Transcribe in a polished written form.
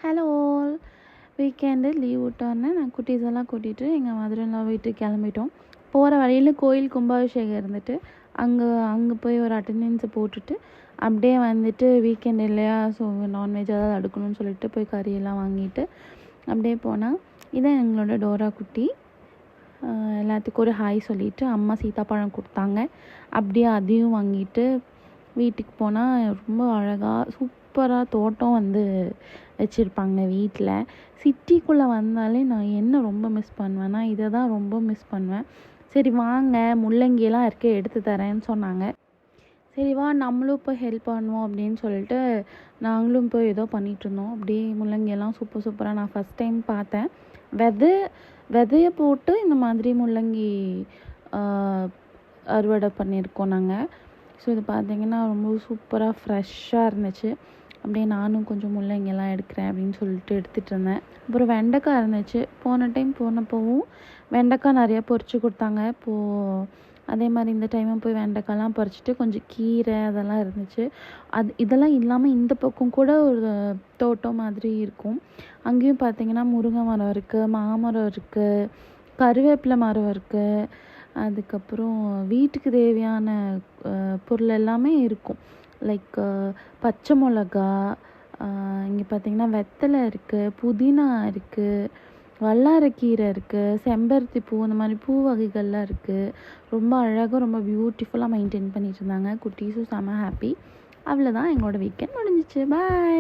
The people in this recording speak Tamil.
Hello all. வீக்கெண்டு லீவ் விட்டோன்னே நான் குட்டீஸெல்லாம் கூட்டிகிட்டு எங்கள் மதுரைலாம் வீட்டுக்கு கிளம்பிட்டோம். போகிற வழியில் கோயில் கும்பாபிஷேகம் இருந்துட்டு அங்கே போய் ஒரு அட்டெண்டன்ஸை போட்டுட்டு அப்படியே வந்துட்டு வீக்கெண்ட் இல்லையா, ஸோ நான்வெஜ் ஏதாவது அடுக்கணும்னு சொல்லிட்டு போய் கறியெல்லாம் வாங்கிட்டு அப்படியே போனால் இதான் எங்களோட டோரா குட்டி. எல்லாத்துக்கும் ஒரு ஹாய் சொல்லிவிட்டு அம்மா சீத்தாப்பழம் கொடுத்தாங்க. அப்படியே அதையும் வாங்கிட்டு வீட்டுக்கு போனால் ரொம்ப அழகாக சூப்பராக தோட்டம் வச்சுருப்பாங்க வீட்டில். சிட்டிக்குள்ளே வந்தாலே நான் என்ன ரொம்ப மிஸ் பண்ணுவேன்னா இதை தான் ரொம்ப மிஸ் பண்ணுவேன். சரி வாங்க, முள்ளங்கியெல்லாம் எடுத்து தரேன்னு சொன்னாங்க. சரி வா நம்மளும் போய் ஹெல்ப் பண்ணுவோம் அப்படின்னு சொல்லிட்டு நாங்களும் போய் ஏதோ பண்ணிகிட்ருந்தோம். அப்படியே முள்ளங்கியெல்லாம் சூப்பராக நான் ஃபஸ்ட் டைம் பார்த்தேன். விதையை போட்டு இந்த மாதிரி முள்ளங்கி அறுவடை பண்ணியிருக்கோம் நாங்கள். ஸோ இது பார்த்திங்கன்னா ரொம்ப சூப்பராக ஃப்ரெஷ்ஷாக இருந்துச்சு. அப்படியே நானும் கொஞ்சம் முள்ளங்கியெல்லாம் எடுக்கிறேன் அப்படின்னு சொல்லிட்டு எடுத்துகிட்டு இருந்தேன். அப்புறம் வெண்டைக்காய் இருந்துச்சு. போன டைம் போனப்போவும் வெண்டைக்காய் நிறையா பொரித்து கொடுத்தாங்க. இப்போது அதே மாதிரி இந்த டைமும் போய் வெண்டைக்காய்லாம் பறிச்சிட்டு கொஞ்சம் கீரை அதெல்லாம் இருந்துச்சு. இதெல்லாம் இல்லாமல் இந்த பக்கம் கூட ஒரு தோட்டம் மாதிரி இருக்கும். அங்கேயும் பார்த்திங்கன்னா முருங்கை மரம் இருக்குது, மாமரம் இருக்குது, கருவேப்பிலை மரம் இருக்குது. அதுக்கப்புறம் வீட்டுக்கு தேவையான பொருள் எல்லாமே இருக்கும். லைக் பச்சை மிளகா, இங்கே பார்த்திங்கன்னா வெத்தலை இருக்குது, புதினா இருக்குது, வல்லாரக்கீரை இருக்குது, செம்பருத்தி பூ, இந்த மாதிரி பூ வகைகள்லாம் இருக்குது. ரொம்ப அழகாக ரொம்ப பியூட்டிஃபுல்லாக மெயின்டைன் பண்ணிட்டு இருந்தாங்க. குட்டீஸும் செம்ம ஹாப்பி. அவ்வளோதான், எங்களோட வீக்கெண்ட் முடிஞ்சிச்சு. பாய்.